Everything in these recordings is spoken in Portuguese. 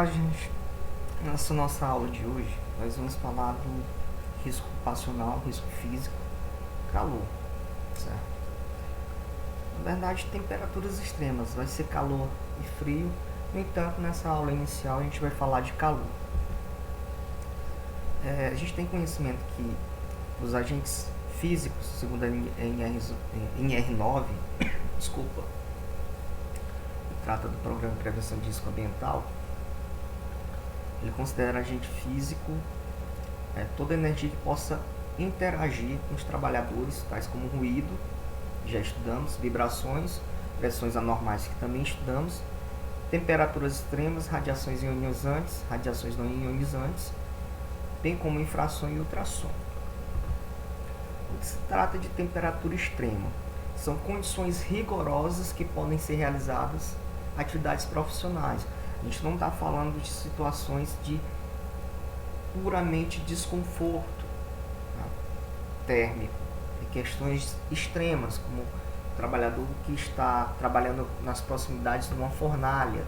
Gente, nessa nossa aula de hoje, nós vamos falar do risco ocupacional, risco físico, calor, certo? Na verdade, temperaturas extremas, vai ser calor e frio. No entanto, nessa aula inicial a gente vai falar de calor. A gente tem conhecimento que os agentes físicos, segundo a NR9, desculpa, que trata do Programa de Prevenção de Risco Ambiental, ele considera agente físico toda energia que possa interagir com os trabalhadores, tais como ruído, já estudamos, vibrações, pressões anormais que também estudamos, temperaturas extremas, radiações ionizantes, radiações não ionizantes, bem como infração e ultrassom. O que se trata de temperatura extrema? São condições rigorosas que podem ser realizadas atividades profissionais. A gente não está falando de situações de puramente desconforto, né, térmico, de questões extremas, como o trabalhador que está trabalhando nas proximidades de uma fornalha,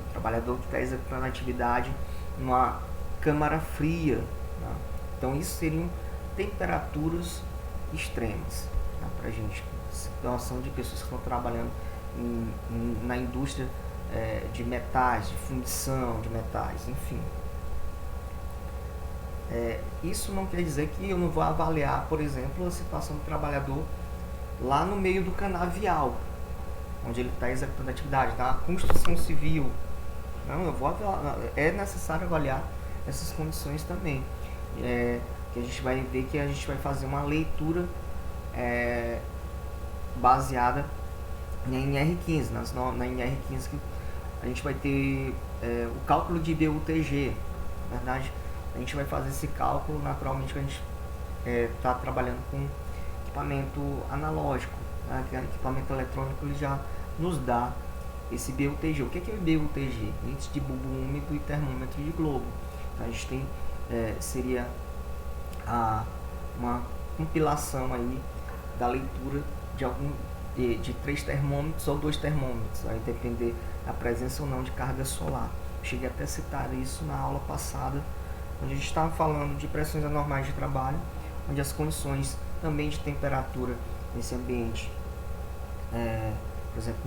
o trabalhador que está executando atividade numa câmara fria, né? Então isso seriam temperaturas extremas, né, para a gente. Situação de pessoas que estão trabalhando na indústria de metais, de fundição de metais, enfim. Isso não quer dizer que eu não vou avaliar, por exemplo, a situação do trabalhador lá no meio do canavial, onde ele está executando a atividade, da construção civil. Não, eu vou avaliar, é necessário avaliar essas condições também. Que a gente vai ver que a gente vai fazer uma leitura baseada na NR15, na NR15 que a gente vai ter o cálculo de BUTG. Na verdade, a gente vai fazer esse cálculo naturalmente que a gente está trabalhando com equipamento analógico, né? Que equipamento eletrônico ele já nos dá esse BUTG. O que é o BUTG? Índice de bulbo úmido e termômetro de globo. Então, a gente tem seria uma compilação aí da leitura de 3 termômetros ou 2 termômetros, vai depender da presença ou não de carga solar. Cheguei até a citar isso na aula passada, onde a gente estava falando de pressões anormais de trabalho, onde as condições também de temperatura nesse ambiente, por exemplo,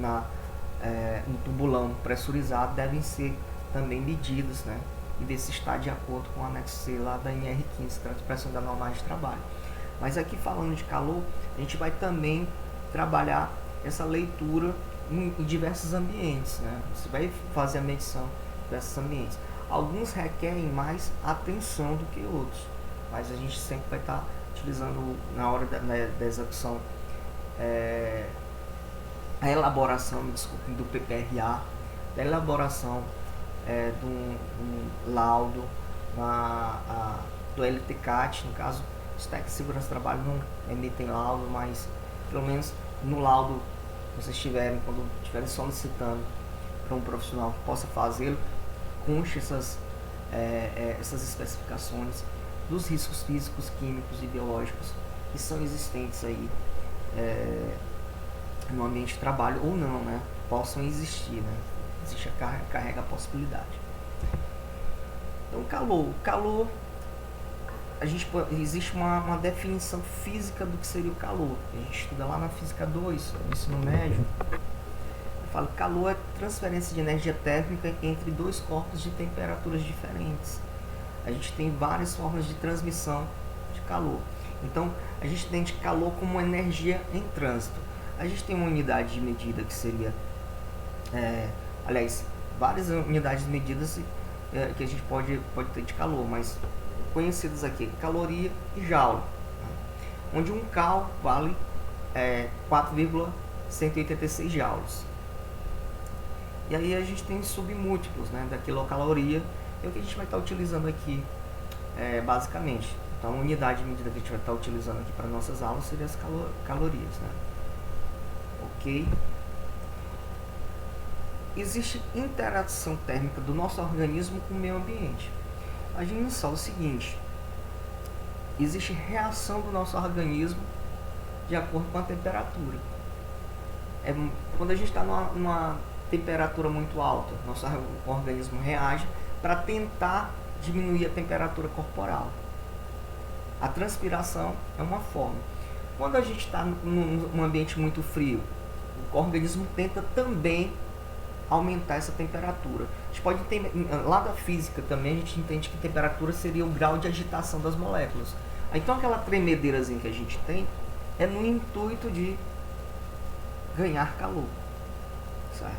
no tubulão pressurizado, devem ser também medidas, né? E ver se está de acordo com o anexo C lá da NR15, trata de pressões anormais de trabalho. Mas aqui falando de calor, a gente vai também trabalhar essa leitura em diversos ambientes, né? Você vai fazer a medição desses ambientes. Alguns requerem mais atenção do que outros, mas a gente sempre vai estar utilizando na hora da execução a elaboração, do PPRA, da elaboração de um laudo, do LTCAT, no caso, os técnicos de segurança do trabalho não emitem laudo, mas pelo menos no laudo vocês tiverem, quando estiverem solicitando para um profissional que possa fazê-lo, conste essas especificações dos riscos físicos, químicos e biológicos que são existentes aí no ambiente de trabalho ou não, né? Possam existir, né? Existe carrega a possibilidade. Então, calor, existe uma definição física do que seria o calor. A gente estuda lá na Física 2, no ensino médio. Fala que calor é transferência de energia térmica entre dois corpos de temperaturas diferentes. A gente tem várias formas de transmissão de calor. Então, a gente entende calor como energia em trânsito. A gente tem uma unidade de medida que seria, várias unidades de medidas que a gente pode ter de calor, mas conhecidas aqui, caloria e joule, né? Onde um cal vale 4,186 joules. E aí a gente tem submúltiplos, né, da quilocaloria, é o que a gente vai estar utilizando aqui basicamente. Então a unidade de medida que a gente vai estar utilizando aqui para nossas aulas seria as calorias, né? Ok? Existe interação térmica do nosso organismo com o meio ambiente. Imagine só o seguinte: existe reação do nosso organismo de acordo com a temperatura. Quando a gente está numa temperatura muito alta, nosso organismo reage para tentar diminuir a temperatura corporal. A transpiração é uma forma. Quando a gente está num ambiente muito frio, o organismo tenta também aumentar essa temperatura. A gente pode ter, lá da física também, a gente entende que temperatura seria o grau de agitação das moléculas. Então aquela tremedeirazinha que a gente tem é no intuito de ganhar calor, certo?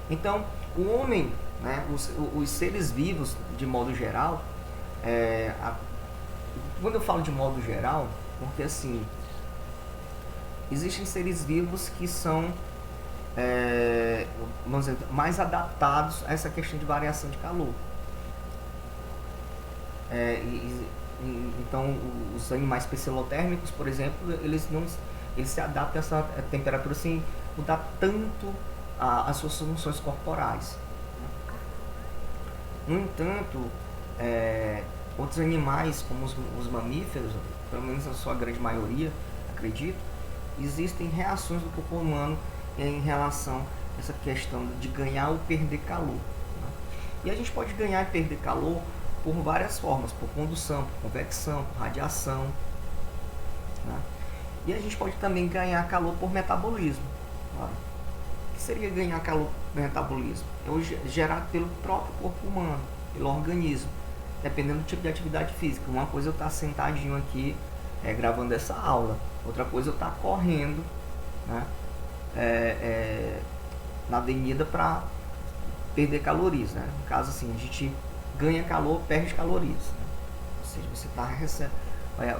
Então o homem, né, os seres vivos de modo geral, quando eu falo de modo geral, porque assim, existem seres vivos que são vamos dizer, mais adaptados a essa questão de variação de calor. Então, os animais pecelotérmicos, por exemplo, eles se adaptam a essa temperatura sem mudar tanto as suas funções corporais. No entanto, outros animais, como os mamíferos, pelo menos na sua grande maioria, acredito, existem reações do corpo humano em relação a essa questão de ganhar ou perder calor. Né? E a gente pode ganhar e perder calor por várias formas, por condução, por convecção, por radiação. Né? E a gente pode também ganhar calor por metabolismo. Olha, o que seria ganhar calor por metabolismo? É gerado pelo próprio corpo humano, pelo organismo, dependendo do tipo de atividade física. Uma coisa é eu estar sentadinho aqui gravando essa aula, outra coisa é eu estar correndo, né? Na avenida para perder calorias, né? No caso assim, a gente ganha calor, perde calorias, né? Ou seja, você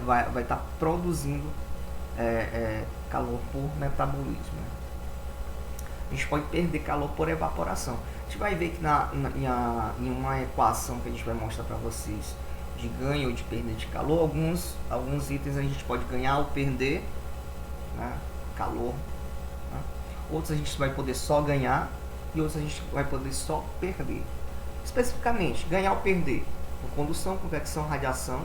vai estar produzindo calor por metabolismo, né? A gente pode perder calor por evaporação. A gente vai ver que em uma equação que a gente vai mostrar para vocês de ganho ou de perda de calor, alguns itens a gente pode ganhar ou perder, né, calor. Outros a gente vai poder só ganhar e outros a gente vai poder só perder. Especificamente, ganhar ou perder por condução, convecção, radiação.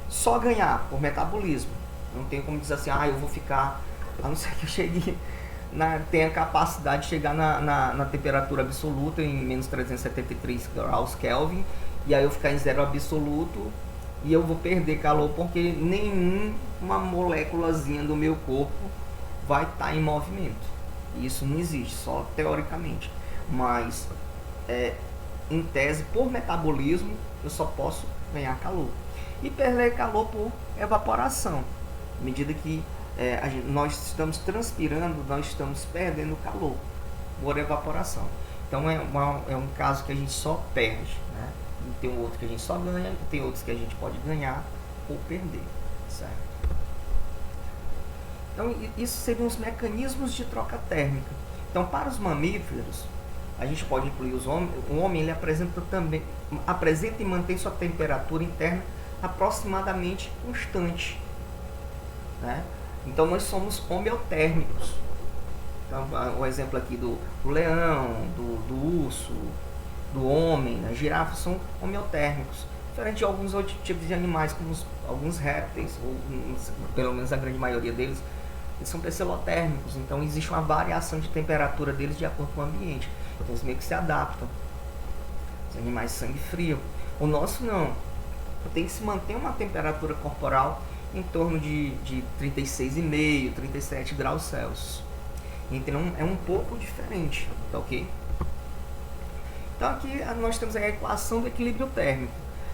Só ganhar por metabolismo. Não tem como dizer assim, eu vou ficar, a não ser que eu chegue, tenha a capacidade de chegar na temperatura absoluta em menos 373 graus Kelvin, e aí eu ficar em zero absoluto e eu vou perder calor porque nenhuma moléculazinha do meu corpo vai estar em movimento. Isso não existe, só teoricamente. Mas, em tese, por metabolismo, eu só posso ganhar calor. E perder calor por evaporação. À medida que nós estamos transpirando, nós estamos perdendo calor por evaporação. Então, é um caso que a gente só perde, né? E tem outro que a gente só ganha, tem outros que a gente pode ganhar ou perder, certo? Então, isso seriam os mecanismos de troca térmica. Então, para os mamíferos, a gente pode incluir os homens. O homem ele apresenta e mantém sua temperatura interna aproximadamente constante, né? Então, nós somos homeotérmicos. Então, o exemplo aqui do leão, do urso, do homem, né? Girafas são homeotérmicos. Diferente de alguns outros tipos de animais, como alguns répteis, ou pelo menos a grande maioria deles, eles são pecelotérmicos. Então existe uma variação de temperatura deles de acordo com o ambiente. Então eles meio que se adaptam. Os animais de sangue frio. O nosso não. Tem que se manter uma temperatura corporal em torno de 36,5, 37 graus Celsius. Então é um pouco diferente, tá ok? Então aqui nós temos a equação do equilíbrio térmico.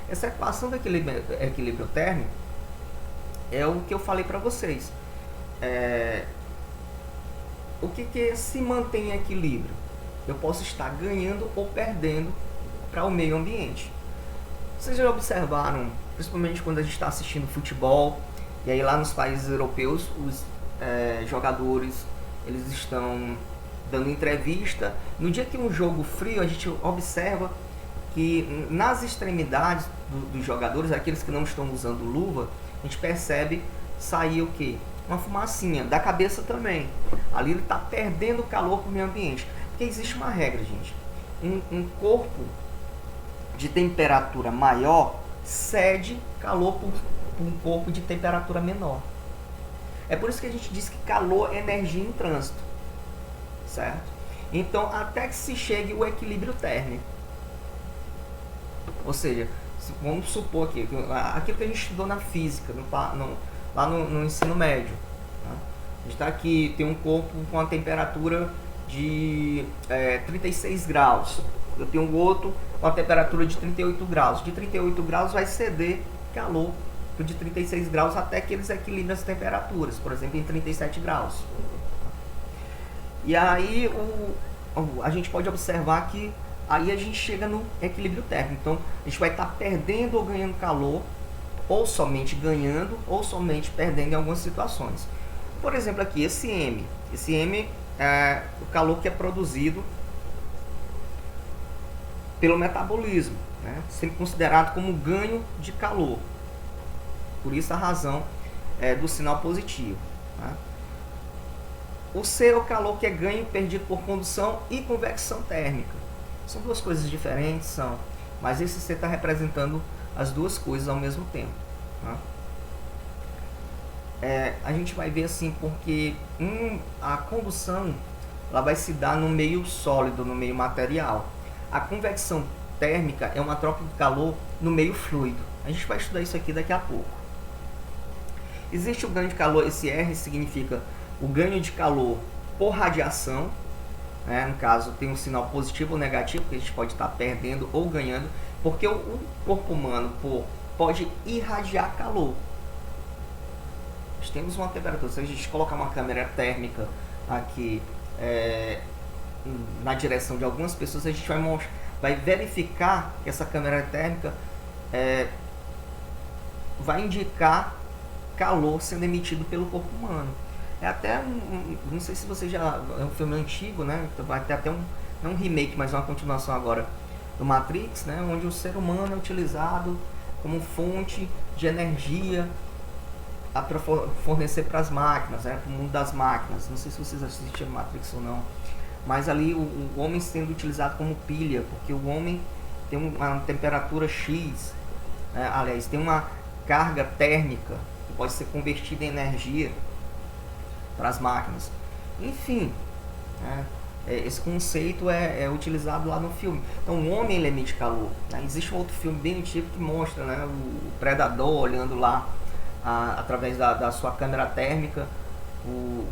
Essa equação do equilíbrio térmico é o que eu falei para vocês. O que se mantém em equilíbrio? Eu posso estar ganhando ou perdendo para o meio ambiente. Vocês já observaram, principalmente quando a gente está assistindo futebol, e aí lá nos países europeus, os jogadores eles estão dando entrevista. No dia que um jogo frio, a gente observa que nas extremidades dos jogadores, aqueles que não estão usando luva, a gente percebe sair o quê? Uma fumacinha, da cabeça também. Ali ele está perdendo calor para o meio ambiente. Porque existe uma regra, gente. Um corpo de temperatura maior cede calor por um corpo de temperatura menor. É por isso que a gente diz que calor é energia em trânsito. certo? Então, até que se chegue o equilíbrio térmico. Ou seja, vamos supor aqui, aquilo que a gente estudou na física, lá no ensino médio. Tá? A gente está aqui, tem um corpo com a temperatura de 36 graus. Eu tenho um outro com a temperatura de 38 graus. De 38 graus vai ceder calor de 36 graus até que eles equilibrem as temperaturas, por exemplo, em 37 graus. E aí a gente pode observar que aí a gente chega no equilíbrio térmico. Então a gente vai estar perdendo ou ganhando calor, ou somente ganhando, ou somente perdendo em algumas situações. Por exemplo, aqui esse M é o calor que é produzido pelo metabolismo, né? Sempre considerado como ganho de calor. Por isso a razão do sinal positivo. Né? O C é o calor que é ganho perdido por condução e convecção térmica. São duas coisas diferentes, mas esse C está representando as duas coisas ao mesmo tempo. Né? A gente vai ver assim, porque a condução ela vai se dar no meio sólido, no meio material. A convecção térmica é uma troca de calor no meio fluido. A gente vai estudar isso aqui daqui a pouco. Existe o ganho de calor, esse R significa o ganho de calor por radiação, né? No caso tem um sinal positivo ou negativo, que a gente pode estar perdendo ou ganhando, porque o corpo humano pode irradiar calor. Nós temos uma temperatura, se a gente colocar uma câmera térmica aqui na direção de algumas pessoas, a gente vai verificar que essa câmera térmica vai indicar calor sendo emitido pelo corpo humano. É até não sei se você já... É um filme antigo, né? Vai ter até não um remake, mas uma continuação agora do Matrix, né? Onde o ser humano é utilizado como fonte de energia para fornecer para as máquinas, né? Para o mundo das máquinas. Não sei se vocês assistiram Matrix ou não, mas ali o homem sendo utilizado como pilha, porque o homem tem uma temperatura X, né? Aliás, tem uma carga térmica que pode ser convertida em energia para as máquinas. Enfim, né? Esse conceito é utilizado lá no filme. Então o homem ele emite calor. Né? Existe um outro filme bem antigo que mostra, né, o predador olhando lá através da sua câmera térmica, o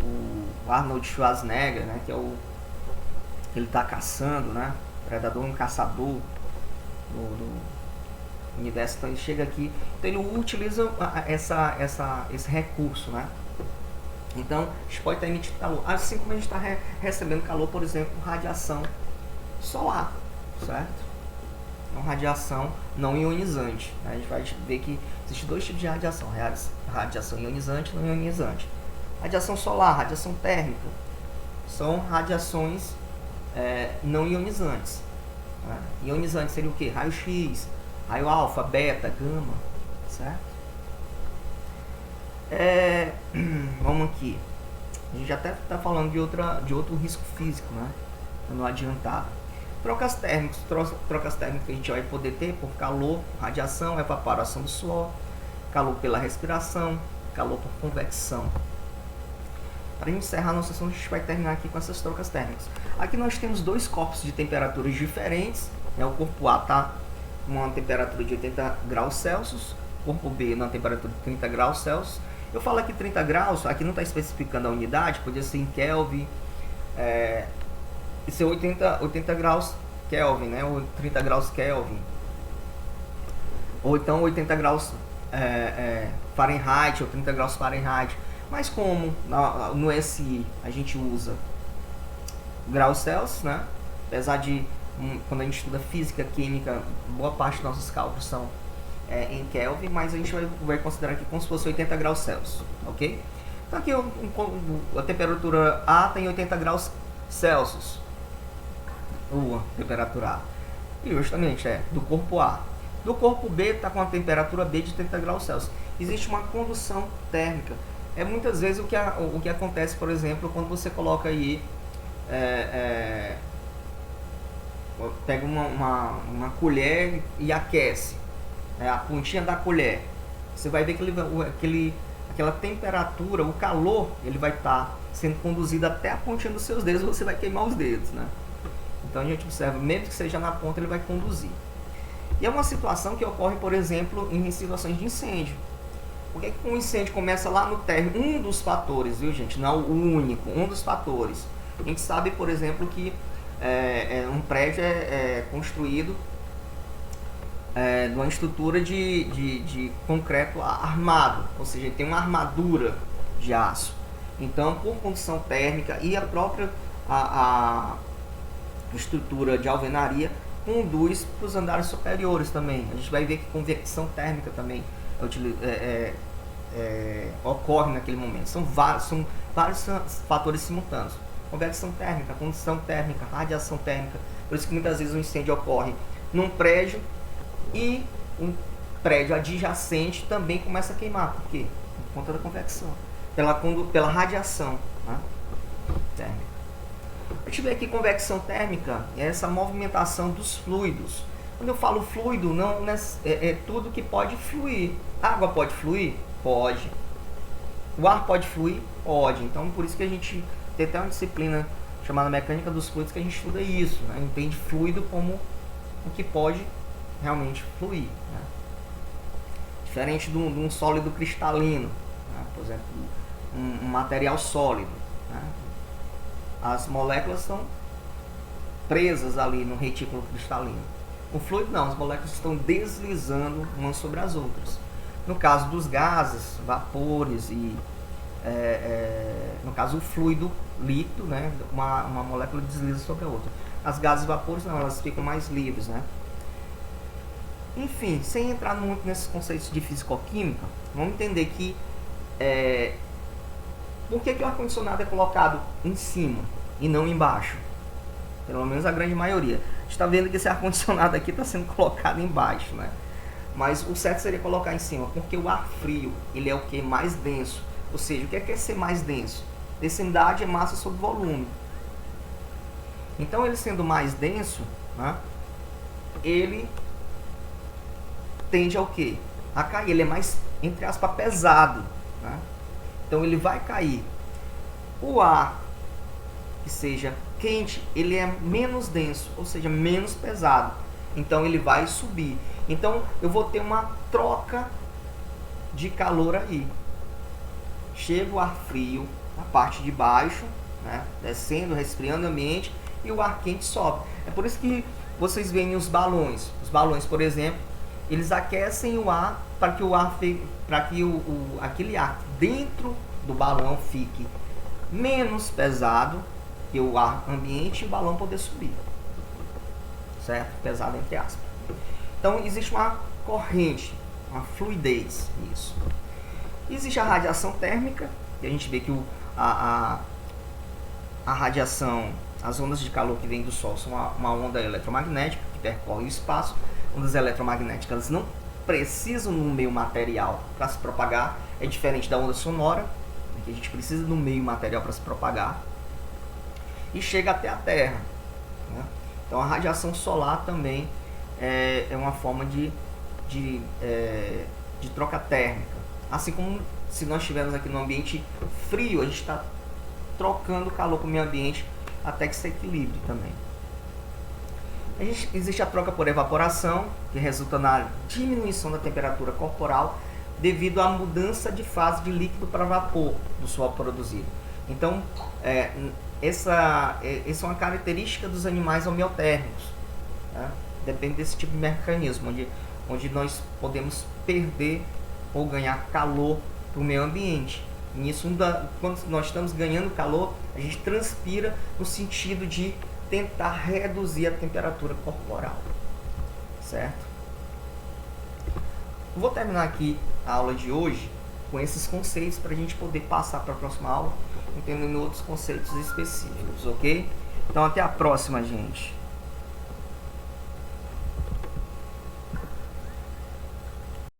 Arnold Schwarzenegger, né, que ele está caçando, né? O predador é um caçador do universo. Então ele chega aqui, então ele utiliza esse recurso, né? Então a gente pode estar emitindo calor, assim como a gente está recebendo calor, por exemplo, radiação solar, certo? Então radiação não ionizante, né? A gente vai ver que existem dois tipos de radiação: radiação ionizante e não ionizante. Radiação solar, radiação térmica, são radiações não ionizantes. Né? Ionizante seria o que? Raio-X, raio alfa, beta, gama, certo? Vamos aqui. A gente já até está falando de outro risco físico, né? Para não adiantar. Trocas térmicas que a gente vai poder ter por calor, radiação, evaporação do suor, calor pela respiração, calor por convecção. Para encerrar a nossa sessão, a gente vai terminar aqui com essas trocas térmicas. Aqui nós temos dois corpos de temperaturas diferentes. Né? O corpo A está com uma temperatura de 80 graus Celsius, o corpo B na temperatura de 30 graus Celsius. Eu falo aqui 30 graus, aqui não está especificando a unidade, podia ser em Kelvin, isso é 80 graus Kelvin, né? Ou 30 graus Kelvin. Ou então 80 graus Fahrenheit, ou 30 graus Fahrenheit. Mas como no SI a gente usa graus Celsius, né? Apesar de, quando a gente estuda física, química, boa parte dos nossos cálculos são em Kelvin, mas a gente vai considerar aqui como se fosse 80 graus Celsius, ok? Então aqui a temperatura A tem 80 graus Celsius, a temperatura A, e justamente do corpo A. Do corpo B está com a temperatura B de 30 graus Celsius. Existe uma condução térmica. Muitas vezes o que acontece, por exemplo, quando você coloca aí pega uma colher e aquece, a pontinha da colher, você vai ver que aquela temperatura, o calor, ele vai estar sendo conduzido até a pontinha dos seus dedos, você vai queimar os dedos, né? Então a gente observa, mesmo que seja na ponta, ele vai conduzir. E é uma situação que ocorre, por exemplo, em situações de incêndio. Por que um incêndio começa lá no térreo? Um dos fatores, viu, gente? Não o único, um dos fatores. A gente sabe, por exemplo, que um prédio é construído numa estrutura de concreto armado, ou seja, tem uma armadura de aço. Então, por condição térmica e a própria a estrutura de alvenaria conduz para os andares superiores também. A gente vai ver que convecção térmica também ocorre naquele momento. São vários fatores simultâneos. Convecção térmica, condição térmica, radiação térmica. Por isso que muitas vezes um incêndio ocorre num prédio e um prédio adjacente também começa a queimar. Por quê? Por conta da convecção. Pela radiação, né, térmica. A gente vê aqui convecção térmica é essa movimentação dos fluidos. Quando eu falo fluido, não é tudo que pode fluir. A água pode fluir? Pode. O ar pode fluir? Pode. Então, por isso que a gente tem até uma disciplina chamada mecânica dos fluidos que a gente estuda isso, né? Entende fluido como o que pode realmente fluir, né? Diferente de um sólido cristalino, né? Por exemplo, um material sólido, né? As moléculas estão presas ali no retículo cristalino. O fluido não, as moléculas estão deslizando umas sobre as outras. No caso dos gases, vapores e no caso o fluido líquido, né, uma molécula desliza sobre a outra. As gases e vapores não, elas ficam mais livres, né? Enfim, sem entrar muito nesses conceitos de fisicoquímica, vamos entender que por que o ar-condicionado é colocado em cima e não embaixo? Pelo menos a grande maioria. A gente está vendo que esse ar-condicionado aqui está sendo colocado embaixo, né? Mas o certo seria colocar em cima, porque o ar frio, ele é o que? Mais denso. Ou seja, o que é ser mais denso? Densidade é massa sobre volume. Então, ele sendo mais denso, né, ele tende ao quê? A cair. Ele é mais, entre aspas, pesado, né? Então, ele vai cair. O ar que seja quente, ele é menos denso, ou seja, menos pesado. Então, ele vai subir. Então, eu vou ter uma troca de calor aí. Chega o ar frio na parte de baixo, né, descendo, resfriando o ambiente, e o ar quente sobe. É por isso que vocês veem os balões. Os balões, por exemplo, eles aquecem o ar para que aquele ar dentro do balão fique menos pesado que o ar ambiente e o balão poder subir. Certo? Pesado entre aspas. Então, existe uma corrente, uma fluidez nisso. Existe a radiação térmica, e a gente vê que a radiação, as ondas de calor que vêm do Sol são uma onda eletromagnética que percorre o espaço. Ondas eletromagnéticas não precisam no meio material para se propagar, é diferente da onda sonora, que a gente precisa do meio material para se propagar, e chega até a Terra, né? Então a radiação solar também é uma forma de troca térmica. Assim como se nós estivermos aqui no ambiente frio, a gente está trocando calor para o meio ambiente até que se equilibre também. Existe a troca por evaporação, que resulta na diminuição da temperatura corporal devido à mudança de fase de líquido para vapor do suor produzido. Então, essa é uma característica dos animais homeotérmicos, né? Depende desse tipo de mecanismo, onde nós podemos perder ou ganhar calor para o meio ambiente. E isso, quando nós estamos ganhando calor, a gente transpira no sentido de tentar reduzir a temperatura corporal, certo? Vou terminar aqui a aula de hoje com esses conceitos para a gente poder passar para a próxima aula entendendo outros conceitos específicos, ok? Então até a próxima, gente.